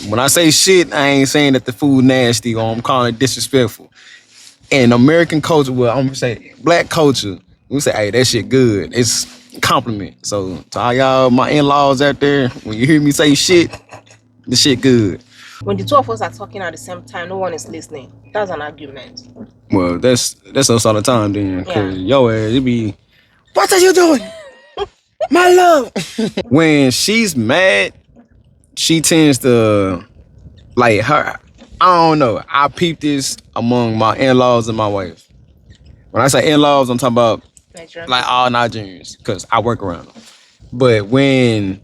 When I say shit, I ain't saying that the food nasty or I'm calling it disrespectful. In American culture, well, I'm gonna say black culture, we say, hey, that shit good. It's a compliment. So to all y'all, my in-laws out there, when you hear me say shit, the shit good. When the two of us are talking at the same time, no one is listening. That's an argument. Well, that's us all the time then. Yeah. Cause yo ass, it be, what are you doing? My love. When she's mad, she tends to like her. I don't know. I peep this among my in-laws and my wife. When I say in-laws, I'm talking about Nigerian like people. all Nigerians, because I work around them. But when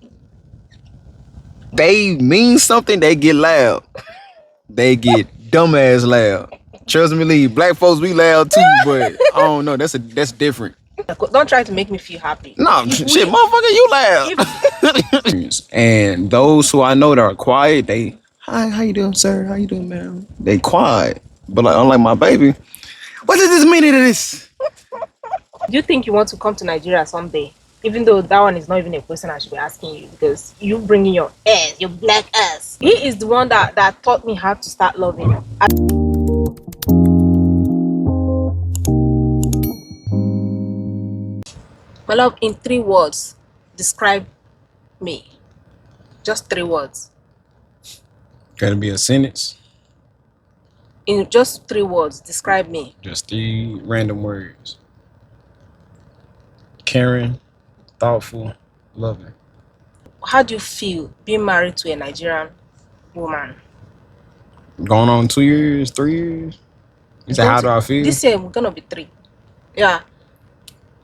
they mean something, they get loud. They get dumbass loud. Trust me, Lee, black folks be loud too, but I don't know. That's different. Don't try to make me feel happy. No, shit, motherfucker, you loud. And those who I know that are quiet, they, hi, how you doing, sir? How you doing, ma'am? They quiet. But like, unlike my baby, what does this mean to this? Do you think you want to come to Nigeria someday? Even though that one is not even a question I should be asking you, because you bring in your ass, your black ass. He is the one that taught me how to start loving. My love, in 3 words, describe me. Just 3 words. Gotta be a sentence. In just 3 words, describe me. Just 3 random words. Caring, thoughtful, loving. How do you feel being married to a Nigerian woman? Going on 2 years, 3 years. You say, how do I feel? This year we're gonna be 3. Yeah.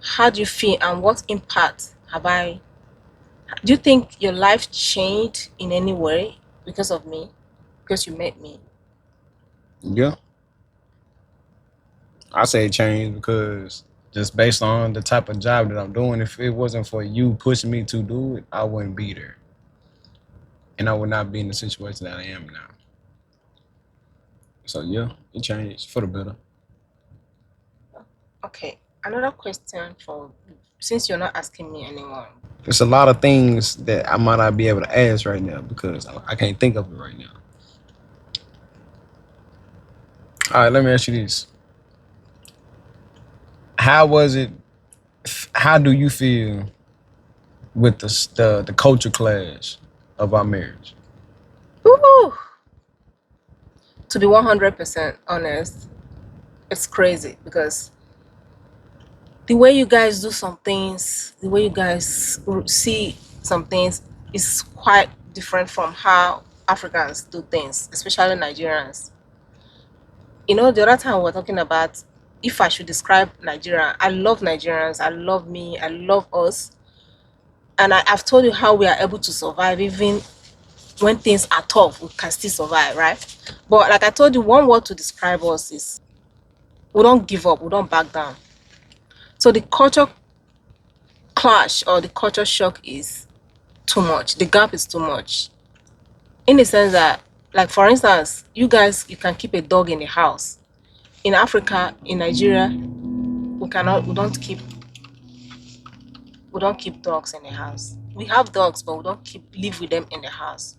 How do you feel and what impact have I? Do you think your life changed in any way because of me? Because you met me? Yeah. I say change because just based on the type of job that I'm doing, if it wasn't for you pushing me to do it, I wouldn't be there. And I would not be in the situation that I am now. So yeah, it changed for the better. Okay. Another question for, since you're not asking me anymore. There's a lot of things that I might not be able to ask right now because I can't think of it right now. All right, let me ask you this. How do you feel with the culture clash of our marriage? Ooh. To be 100% honest, it's crazy because the way you guys do some things, the way you guys see some things is quite different from how Africans do things, especially Nigerians. You know, the other time we were talking about if I should describe Nigeria, I love Nigerians, I love me, I love us. And I've told you how we are able to survive even when things are tough, we can still survive, right? But like I told you, one word to describe us is we don't give up, we don't back down. So the culture clash or the culture shock is too much. The gap is too much. In the sense that, like for instance, you guys, you can keep a dog in the house. In Africa, in Nigeria, we don't keep dogs in the house. We have dogs, but we don't live with them in the house.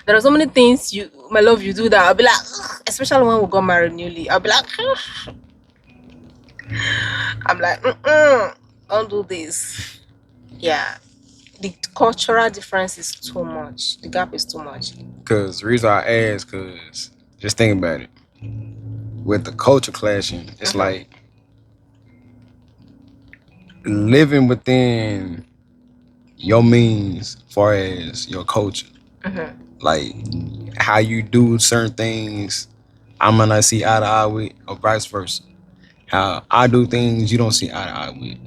There are so many things my love, you do that I'll be like, ugh, especially when we got married newly. I'll be like, ugh. I'm like, don't do this. Yeah, the cultural difference is too much. The gap is too much. Because the reason I ask, because just think about it. With the culture clashing, it's like living within your means as far as your culture. Like how you do certain things, I might not see eye to eye with, or vice versa. How I do things you don't see eye to eye with.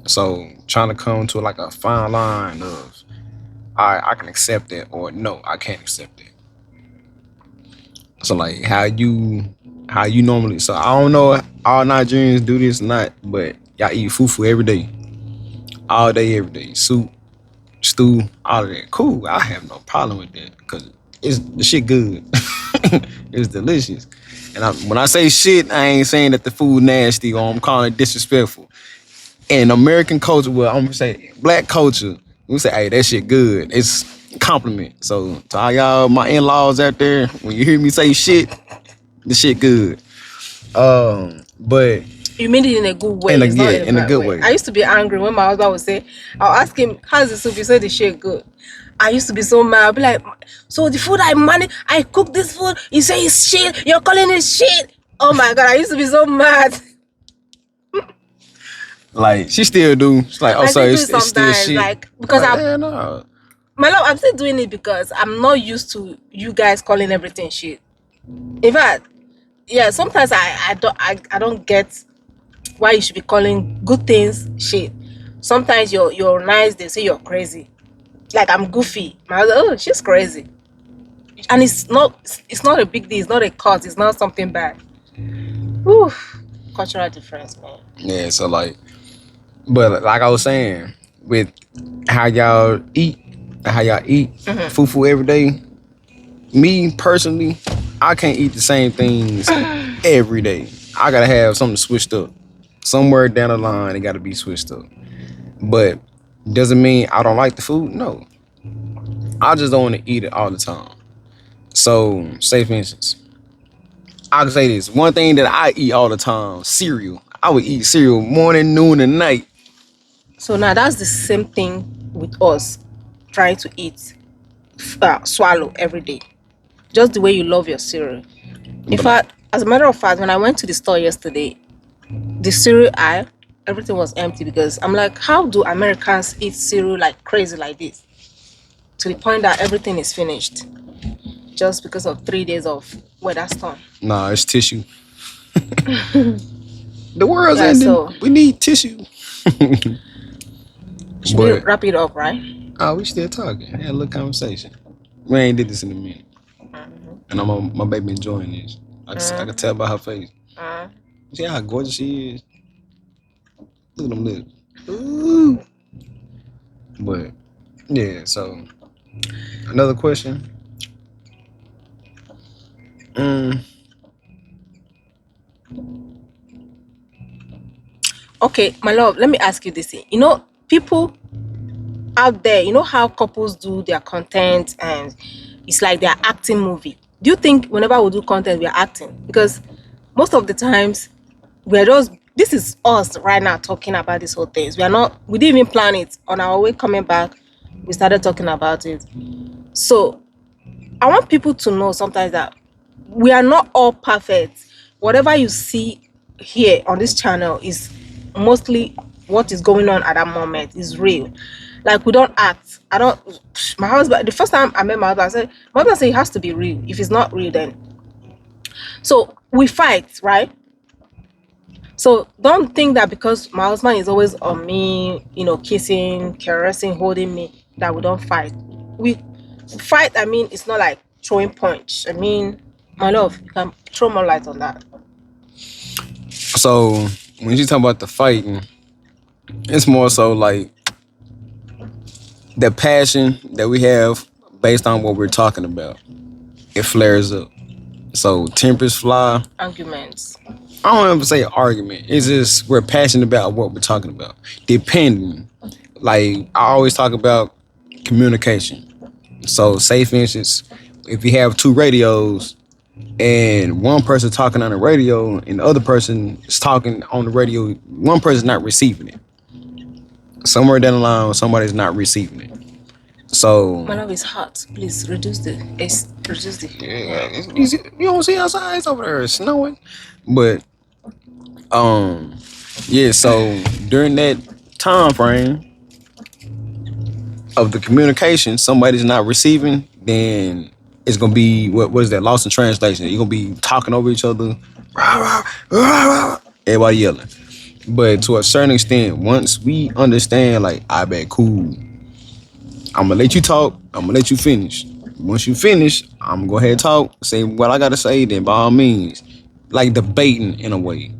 So trying to come to like a fine line of I can accept it or no, I can't accept it. So like how you normally, so I don't know if all Nigerians do this or not, but y'all eat fufu every day. All day, every day. Soup, stew, all of that. Cool. I have no problem with that because the shit good. It's delicious. And when I say shit, I ain't saying that the food nasty or I'm calling it disrespectful. In American culture, well, I'm gonna say black culture, we say, hey, that shit good. It's compliment. So to all y'all, my in-laws out there, when you hear me say shit, the shit good. But You mean it in a good way. in a It's not in a in a bad good way. way. I used to be angry when my husband would say, I'll ask him, how's the soup? You say the shit good. I used to be so mad. I'll be like, so the food I cook this food, you say it's shit, you're calling it shit. Oh my God, I used to be so mad. Like she still do. She's like, oh, I so still do it it's still sometimes, shit. like, because Like, yeah, no. my love, I'm still doing it because I'm not used to you guys calling everything shit. In fact, yeah, sometimes I don't get why you should be calling good things shit. Sometimes you're nice, they say you're crazy. Like I'm goofy. My husband, oh, she's crazy. And it's not a big deal, it's not a cause, it's not something bad. Whew. Cultural difference, man. Yeah, so like, but like I was saying, with how y'all eat, fufu every day. Me personally, I can't eat the same things every day. I gotta have something switched up. Somewhere down the line, it gotta be switched up. But doesn't mean I don't like the food. No, I just don't want to eat it all the time. So, say for instance, I can say this one thing that I eat all the time: cereal. I would eat cereal morning, noon, and night. So now that's the same thing with us trying to eat, swallow every day. Just the way you love your cereal. In fact, as a matter of fact, when I went to the store yesterday, the cereal aisle, everything was empty because I'm like, how do Americans eat cereal like crazy like this? To the point that everything is finished just because of 3 days of weather storm. Nah, it's tissue. The world's Yeah, ending. so We need tissue. should we But wrap it up, right? oh, we still talking. Had a little conversation. We ain't did this in a minute, and my baby enjoying this. I can tell by her face. See how gorgeous she is. Look at them lips. Ooh. But yeah, so another question. Okay, my love, let me ask you this thing. You know, people out there, you know how couples do their content and it's like they're acting movie. Do you think whenever we do content, we are acting? Because most of the times we're just, this is us right now talking about these whole things. We didn't even plan it. On our way coming back, we started talking about it. So I want people to know sometimes that we are not all perfect. Whatever you see here on this channel is mostly what is going on at that moment is real. Like we don't act. I don't. My husband. The first time I met my husband, I said, "My husband said it has to be real. If it's not real, then." So we fight, right? So don't think that because my husband is always on me, you know, kissing, caressing, holding me, that we don't fight. We fight. I mean, it's not like throwing punch. I mean, my love, you can throw more light on that. So when you talk about the fighting, it's more so like the passion that we have based on what we're talking about. It flares up. So tempers fly. Arguments. I don't ever say argument. It's just we're passionate about what we're talking about. Depending. Like I always talk about communication. So say for instance, if you have two radios and one person talking on the radio and the other person is talking on the radio, one person's not receiving it. Somewhere down the line, somebody's not receiving it. So My love is hot. Please reduce the. Reduce the. yeah, you don't see outside, it's over there, it's snowing. But yeah, so during that time frame of the communication, somebody's not receiving, then it's gonna be what was that lost in translation? You're gonna be talking over each other, rah, rah, rah, rah, everybody yelling. But to a certain extent, once we understand, like, I bet cool, I'm gonna let you talk, I'm gonna let you finish. Once you finish, I'm gonna go ahead and talk, say what I gotta say, then by all means, like debating in a way.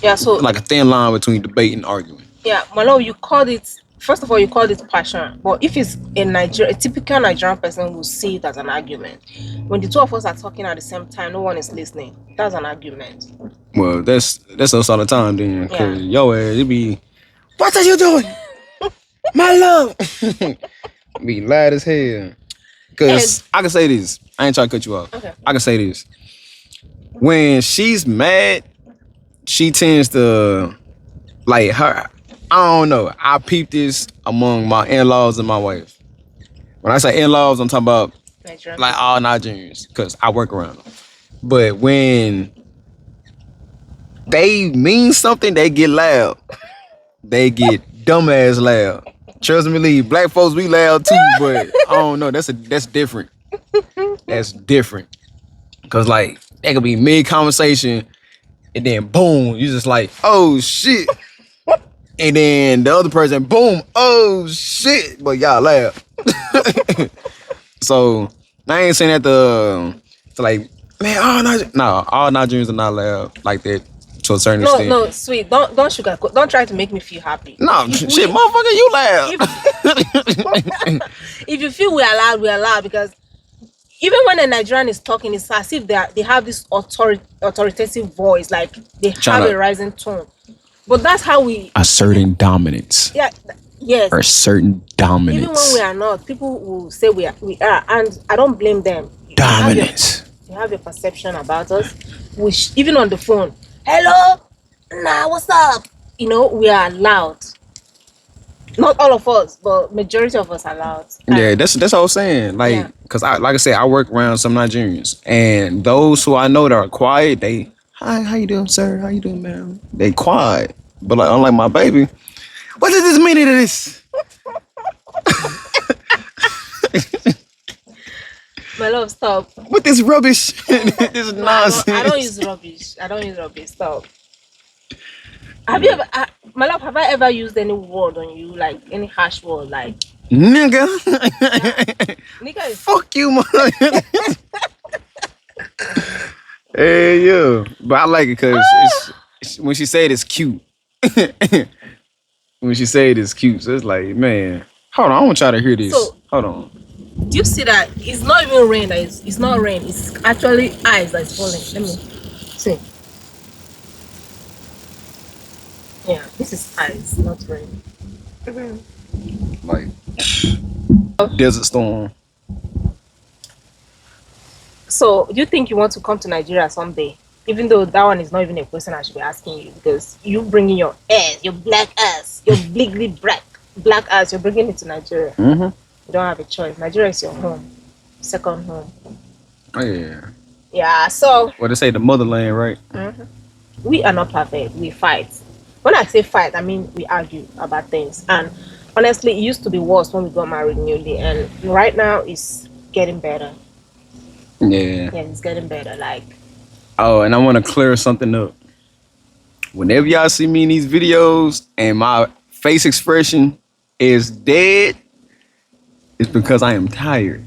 Yeah. So Like a thin line between debate and arguing. yeah, my love, you called it. First of all, you called it passion. But if it's a typical Nigerian person will see it as an argument. When the two of us are talking at the same time, no one is listening. That's an argument. Well, that's us all the time then, Yeah. cause yo ass, it be, what are you doing? My love. Be loud as hell. Cause I can say this. I ain't trying to cut you off. Okay. I can say this. When she's mad, she tends to like her. I don't know. I peep this among my in-laws and my wife. When I say in-laws, I'm talking about Nigerian like people. all Nigerians, cause I work around them. But when they mean something, they get loud. They get dumbass loud. Trust me, Lee. Black folks be loud too, but I don't know. That's different. That's different. Cause like that could be mid conversation, and then boom, you just like, oh shit. And then the other person, boom, oh shit. But y'all laugh. So I ain't saying that to like, man, all Nigerians are not loud like that to a certain extent. No, sweet. Don't sugarcoat. Don't try to make me feel happy. No, shit, motherfucker, you loud. If you feel we are loud because even when a Nigerian is talking, it's as if they have this authoritative voice, like they have a rising tone. But that's how we asserting dominance. Yeah, yes. Asserting dominance. Even when we are not, people will say we are, and I don't blame them. Dominance. You have a perception about us, which even on the phone, hello, nah, what's up? You know, we are loud. Not all of us, but majority of us are loud. Yeah, that's what I was saying. Like, cause like I said, I work around some Nigerians, and those who I know that are quiet, they, hi, how you doing, sir? How you doing, ma'am? They quiet, but like unlike my baby, what does this mean to this? My love, stop. What this rubbish? This nonsense. I don't use rubbish. Stop. Have you ever, my love? Have I ever used any word on you, like any harsh word, like nigga? Nigga is fuck you, man. Hey yo, but I like it because it's when she said it's cute. When she said it's cute, so it's like, man, hold on, I want y'all to hear this. So, hold on. Do you see that? It's not even rain. It's not rain. It's actually ice that's falling. Let me see. Yeah, this is ice, not rain. Like desert storm. So, do you think you want to come to Nigeria someday? Even though that one is not even a question I should be asking you, because you bringing your ass, your black ass, your bleakly black ass, you're bringing it to Nigeria. Mm-hmm. You don't have a choice. Nigeria is your home, second home. Oh yeah. Yeah. So. What they say, the motherland, right? Mm-hmm. We are not perfect. We fight. When I say fight, I mean we argue about things. And honestly, it used to be worse when we got married newly, and right now it's getting better. Yeah. Yeah, it's getting better. Like. Oh, and I want to clear something up. Whenever y'all see me in these videos and my face expression is dead, it's because I am tired.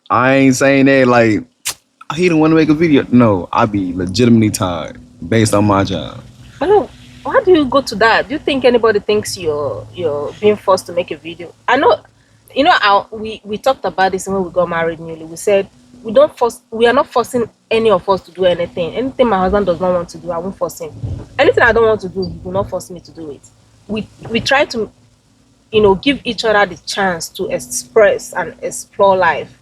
I ain't saying that like he didn't want to make a video. No, I be legitimately tired based on my job. Oh, how do you go to that? Do you think anybody thinks you're being forced to make a video? I know, you know, we talked about this when we got married newly. We said we are not forcing any of us to do anything. Anything my husband does not want to do, I won't force him. Anything I don't want to do, he will not force me to do it. We try to, you know, give each other the chance to express and explore life.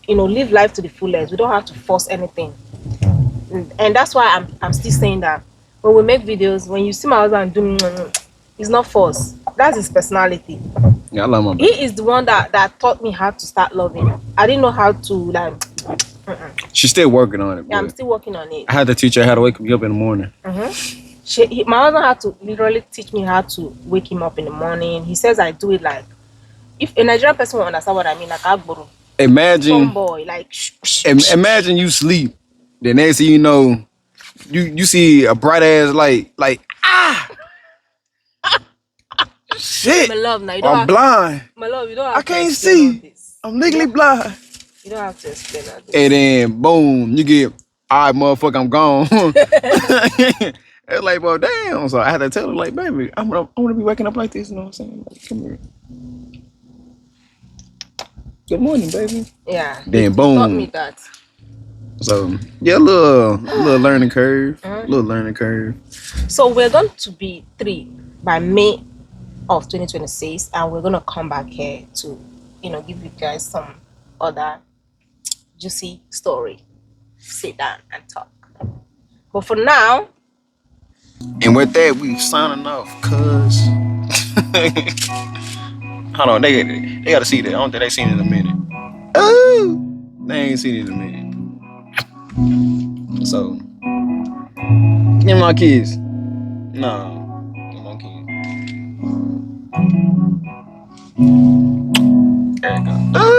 You know, live life to the fullest. We don't have to force anything. And that's why I'm still saying that when we make videos, when you see my husband doing, it's not force. That's his personality. Yeah, I love my baby. He is the one that taught me how to start loving. I didn't know how to like. She's still working on it. Yeah, I'm still working on it. I had to teach her how to wake me up in the morning. My husband had to literally teach me how to wake him up in the morning. He says I do it like, if a Nigerian person will understand what I mean, like Agboro. Imagine, boy, like imagine you sleep, the next thing you know, you see a bright ass light, like shit. My love, now I'm blind. My love, you don't have I can't see. I'm legally blind. You don't have to explain that. And then boom, you get, all right, motherfucker, I'm gone. It's like, well, damn. So I had to tell her, like, baby, I want to be waking up like this. You know what I'm saying? Like, come here. Good morning, baby. Yeah. Then boom. Taught me that. So yeah, a little learning curve. Little learning curve. So we're going to be 3 by May of 2026, and we're gonna come back here to, give you guys some other juicy story. Sit down and talk. But for now, And with that, we signing off, cuz. Hold on, they gotta see that. I don't think they seen it in a minute. Oh, they ain't seen it in a minute. So, give my kids. No, give my kids. There you go.